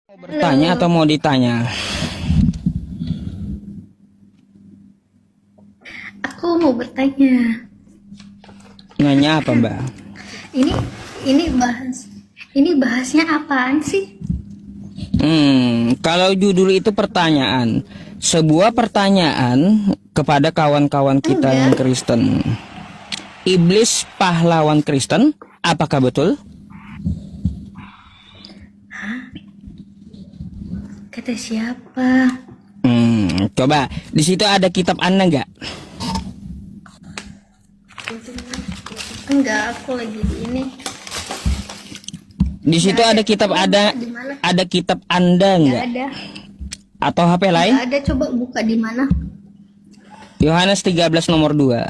Mau bertanya atau mau ditanya? Aku mau bertanya. Nanya apa, Mbak? Ini ini bahasnya apaan sih? Kalau judul itu pertanyaan, sebuah pertanyaan kepada kawan-kawan kita yang Kristen. Iblis pahlawan Kristen, apakah betul? Kata siapa? Coba di situ ada kitab Anda nggak? Enggak, aku lagi di ini. Di situ ada kitab Di mana? ada kitab Anda Enggak nggak? ada. Atau HP lain? Enggak ada, coba buka di mana? Yohanes 13 nomor 2.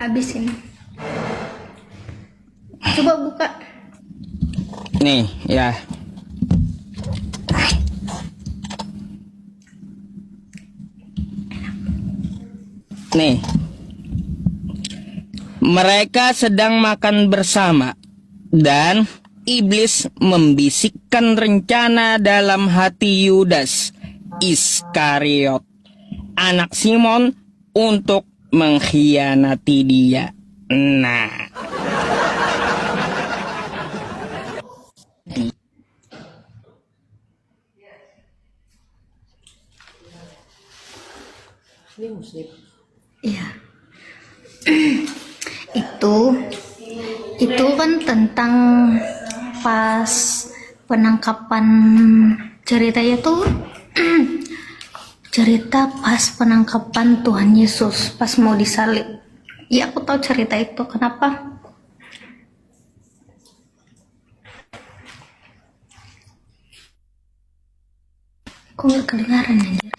Habis ini. Coba buka. Nih, ya. Nih. Mereka sedang makan bersama dan iblis membisikkan rencana dalam hati Yudas Iskariot, anak Simon, untuk mengkhianati dia. Nah, Iya. Itu kan tentang pas penangkapan ceritanya tuh cerita pas penangkapan Tuhan Yesus pas mau disalib. Iya, aku tahu cerita itu. Kenapa? Kok nggak kedengaran anjir?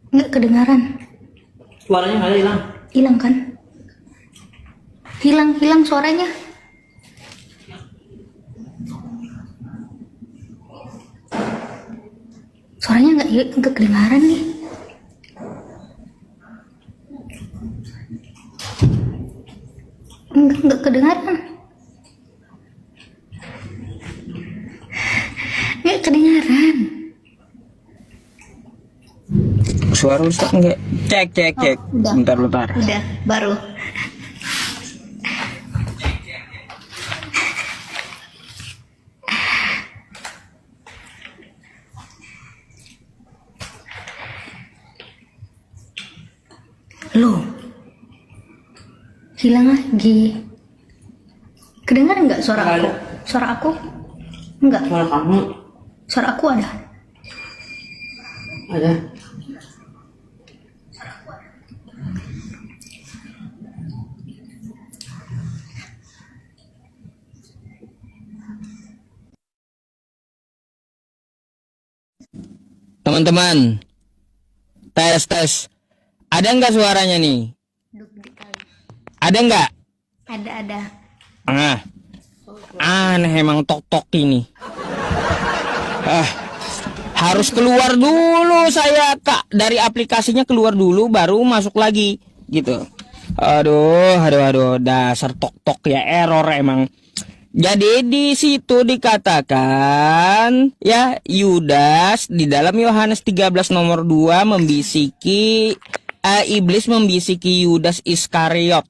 Nggak kedengaran. suaranya nggak hilang. Hilang kan? Hilang suaranya. Suaranya nggak kedengaran nih. Nggak kedengaran. Nggak kedengaran. Suara rusak enggak? Cek. Udah. Bentar. Udah, baru. Loh, hilang lagi. Kedengaran nggak suara aku? Suara aku? Enggak. Suara kamu Suara aku ada. ada. Teman-teman, tes. Ada nggak suaranya nih? Ada nggak? Ada. Aneh emang tok ini. Harus keluar dulu saya, Kak. Dari aplikasinya keluar dulu baru masuk lagi gitu. Aduh, dasar tok ya, error emang. Jadi di situ dikatakan ya, Yudas di dalam Yohanes 13 nomor 2 iblis membisiki Yudas Iskariot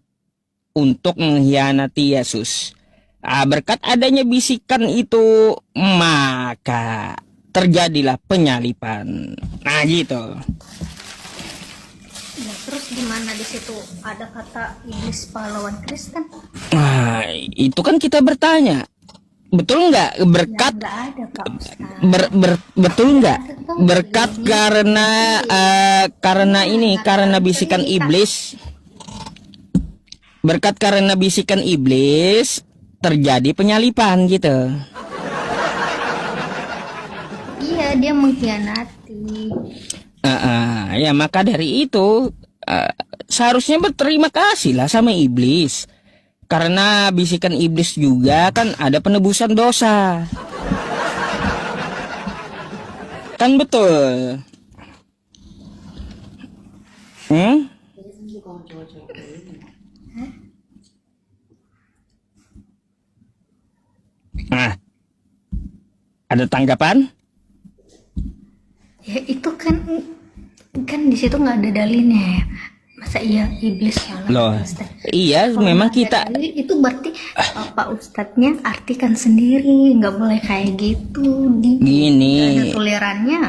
untuk mengkhianati Yesus. Berkat adanya bisikan itu, maka terjadilah penyalipan. Nah, gitu. Nah, terus gimana di situ ada kata iblis pahlawan Kristen? Nah, itu kan kita bertanya. Betul nggak berkat? Nggak ada, Pak Ustaz. Betul nggak berkat karena bisikan iblis? Berkat karena bisikan iblis terjadi penyalipan gitu. Iya, dia mengkhianati. Ya maka dari itu seharusnya berterima kasih lah sama iblis. Karena bisikan iblis juga kan ada penebusan dosa. Kan betul. Nah, Ada tanggapan? Ya itu kan di situ nggak ada dalilnya ya. Masa iya iblis kalah Loh, Ustaz? iya Kalau memang nggak ada kita dalil, itu berarti Pak Ustadznya artikan sendiri, nggak boleh kayak gitu. Gini. Nggak ada tolerannya.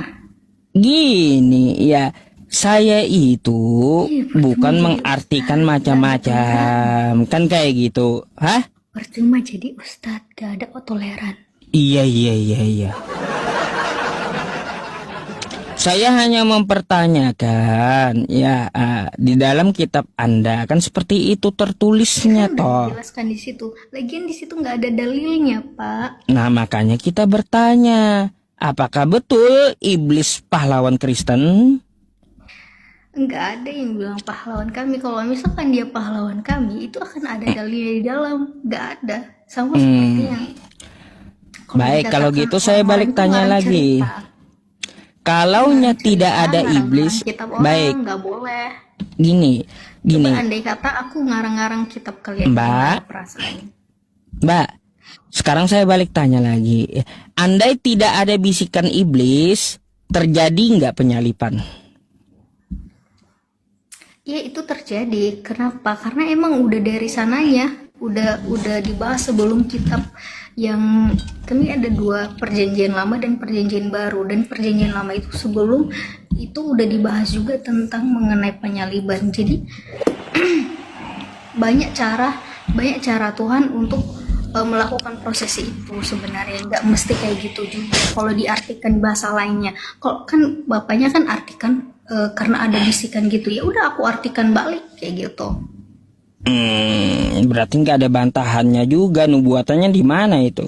Gini, ya saya itu Iya, bukan percuma jadi mengartikan Ustadz, macam-macam, kan kayak gitu. Hah? percuma jadi Ustadz, gak ada toleran. Iya. Saya hanya mempertanyakan, ya di dalam kitab Anda kan seperti itu tertulisnya Kan udah toh. dijelaskan di situ. Lagian di situ nggak ada dalilnya, Pak. Nah makanya kita bertanya, apakah betul iblis pahlawan Kristen? Nggak ada yang bilang pahlawan kami. Kalau misalkan dia pahlawan kami, itu akan ada dalilnya di dalam. Nggak ada. Sama seperti yang Baik, kalau dikatakan gitu saya orang-orang balik itu tanya ngarang lagi. cerita. Kalaunya Ngarang tidak cerita, ada ngarang-ngarang iblis, kitab orang, baik, nggak boleh. gini, Coba andai kata aku ngarang-ngarang kitab kalian, Mbak. gimana perasaannya? Mbak, sekarang saya balik tanya lagi. Andai tidak ada bisikan iblis, terjadi nggak penyalipan? Ya itu terjadi. Kenapa? Karena emang udah dari sananya, udah dibahas sebelum kitab yang kami ada 2 perjanjian lama dan perjanjian baru, dan perjanjian lama itu sebelum itu udah dibahas juga tentang mengenai penyaliban. Jadi banyak cara Tuhan untuk melakukan prosesi itu. Sebenarnya nggak mesti kayak gitu juga kalau diartikan bahasa lainnya. Kalau kan bapaknya kan artikan karena ada bisikan gitu, ya udah aku artikan balik kayak gitu. Berarti nggak ada bantahannya juga, nubuatannya di mana itu?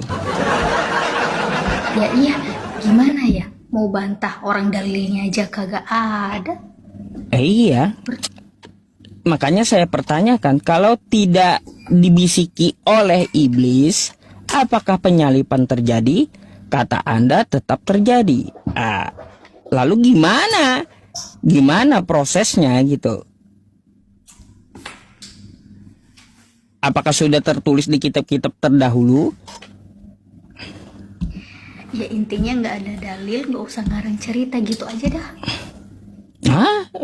Ya iya, gimana ya, mau bantah orang dalilnya aja kagak ada. Iya. Makanya saya pertanyakan, kalau tidak dibisiki oleh iblis, apakah penyalipan terjadi? Kata Anda tetap terjadi. Lalu gimana? Gimana prosesnya gitu? Apakah sudah tertulis di kitab-kitab terdahulu? Ya intinya nggak ada dalil, nggak usah ngarang cerita gitu aja dah.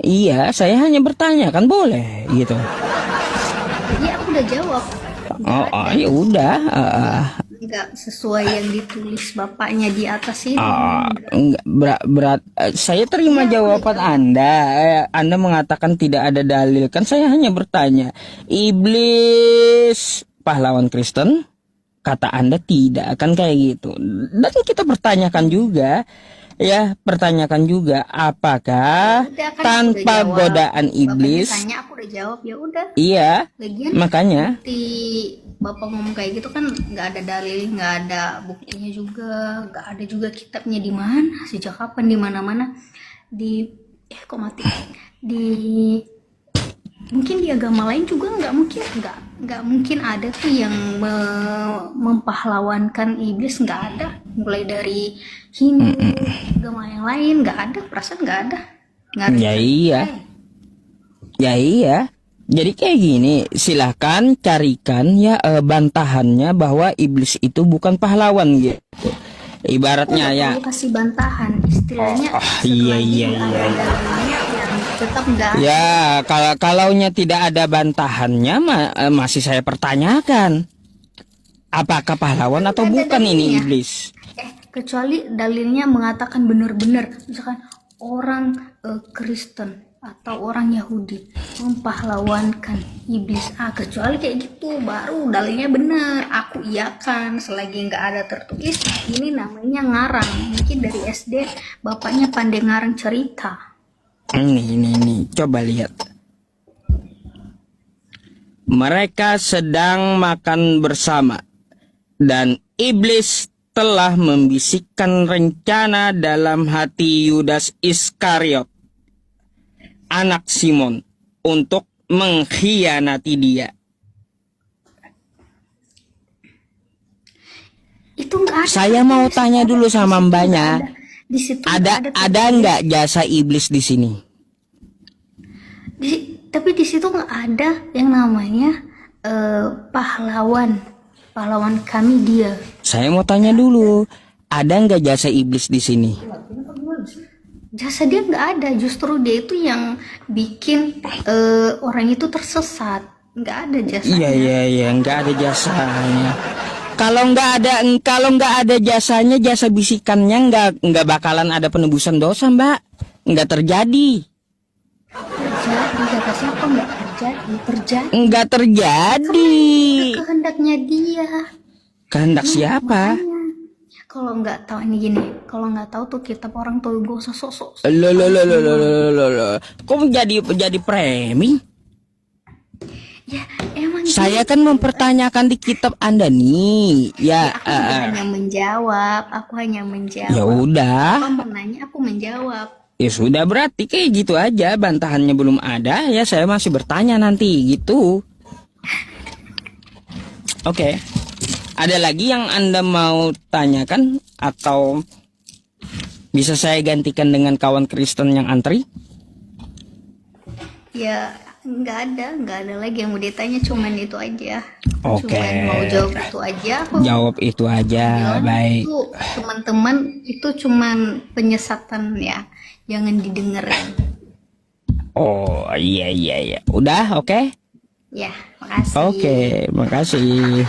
Iya, saya hanya bertanya, kan boleh gitu. Jadi aku udah jawab. Ya udah. Nggak sesuai yang ditulis bapaknya di atas ini. Enggak berat. Saya terima jawaban Anda. Anda mengatakan tidak ada dalil. Kan saya hanya bertanya. Iblis pahlawan Kristen? Kata Anda tidak. Kan kayak gitu. Dan kita pertanyakan juga. Ya, pertanyakan juga apakah Udah, kan tanpa aku udah jawab. godaan Bapaknya iblis? tanya, aku udah jawab, ya udah. Iya. Lagian Makanya. bukti bapak ngomong kayak gitu kan nggak ada dalil, nggak ada buktinya juga, nggak ada juga kitabnya di mana, sejak kapan, di mana-mana, di kok mati, di mungkin di agama lain juga nggak mungkin ada tuh yang mempahlawankan iblis, nggak ada. Mulai dari Hindu, agama yang lain nggak ada, perasaan nggak ada. Ya iya. Ya iya. Jadi kayak gini, silahkan carikan ya bantahannya bahwa iblis itu bukan pahlawan gitu. Ibaratnya ya. Perlu kasih bantahan istilahnya. Iya. Tetap enggak. Ya, kalaunya tidak ada bantahannya masih saya pertanyakan. Apakah pahlawan atau Ada bukan ini dalilnya. iblis? Kecuali dalilnya mengatakan benar-benar, misalkan orang Kristen atau orang Yahudi mempahlawankan iblis, kecuali kayak gitu baru dalilnya benar, aku iyakan. Selagi nggak ada tertulis, ini namanya ngarang. Mungkin dari SD bapaknya pandai ngarang cerita. Ini, coba lihat. Mereka sedang makan bersama dan iblis telah membisikkan rencana dalam hati Yudas Iskariot, anak Simon, untuk mengkhianati dia. Itu nggak ada. Saya mau tanya dulu sama mbaknya, Di situ ada tertulis. nggak jasa iblis di sini? Tapi di situ nggak ada yang namanya pahlawan kami dia. Saya mau tanya dulu, ada nggak jasa iblis di sini? Jasa dia nggak ada, justru dia itu yang bikin orang itu tersesat. Nggak ada jasanya. Iya, nggak ada jasanya. Kalau nggak ada jasanya, jasa bisikannya nggak bakalan ada penebusan dosa, Mbak. Nggak terjadi. Terjadi, kata siapa nggak terjadi? Terjadi. Nggak terjadi. Itu kehendaknya dia. Kehendak siapa? Makanya, kalau nggak tahu ini gini, kalau nggak tahu tuh kitab orang tuh gak usah sok-sok. Loh. Kok jadi premi? Ya emang Saya kan mempertanyakan di kitab Anda nih. Ya, aku juga hanya menjawab, aku hanya menjawab. ya udah. Apa mau nanya, aku menjawab. Ya sudah, berarti kayak gitu aja, bantahannya belum ada, ya saya masih bertanya nanti gitu. Oke. Ada lagi yang Anda mau tanyakan atau bisa saya gantikan dengan kawan Kristen yang antri? Ya nggak ada lagi yang mau ditanya, cuman itu aja. Oke. Cuman mau jawab itu aja. Aku Jawab itu aja, bilang baik. itu teman-teman itu cuman penyesatan ya, jangan didengerin. Oh iya. Udah, oke? Ya, makasih. Oke, makasih.